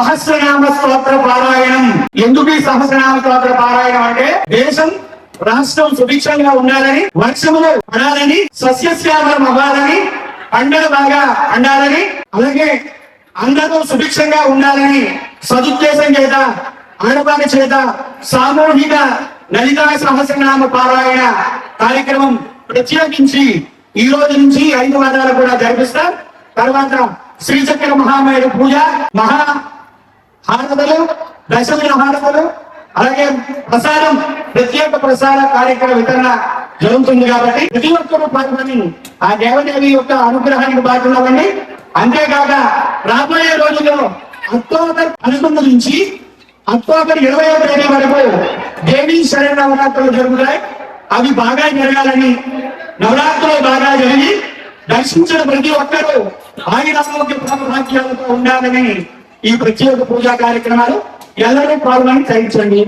సహస్రనామ స్తోత్ర పారాయణం. ఎందుకు ఈ సహస్రనామ స్తోత్ర పారాయణం అంటే దేశం రాష్ట్రం సుభిక్షంగా ఉండాలని, వర్షములు పడాలని, సస్యశ్యామలం అవ్వాలని, పంటలు బాగా పండాలని, అలాగే అందరూ సుభిక్షంగా ఉండాలని సదుద్దేశం చేత ఆడవారి చేత సామూహిక లలితా సహస్రనామ పారాయణ కార్యక్రమం ప్రత్యేకించి ఈ రోజు నుంచి 5 వారాలు కూడా జరిపిస్తారు. తర్వాత శ్రీచక్ర మహామేరు పూజ, మహా హారతలు, దశమిన హారతలు, అలాగే ప్రసారం, ప్రత్యేక ప్రసార కార్యక్రమ వితరణ జరుగుతుంది. కాబట్టి ప్రతి ఒక్కరూ పాల్గొని ఆ దేవదేవి యొక్క అనుగ్రహానికి బాధ్యులవ్వండి. అంతేకాక రాబోయే రోజుల్లో అక్టోబర్ 11 నుంచి అక్టోబర్ 20వ తేదీ వరకు దేవీ శరణవరాత్రులు జరుగుతాయి. అవి బాగా జరగాలని, నవరాత్రులు బాగా జరిగి దర్శించిన ప్రతి ఒక్కరూ ఆయురారోగ్య భాగ్యాలతో ఉండాలని ఈ ప్రత్యేక పూజా కార్యక్రమాలు ಎಲ್ಲರೂ పాల్గొని చేయించండి.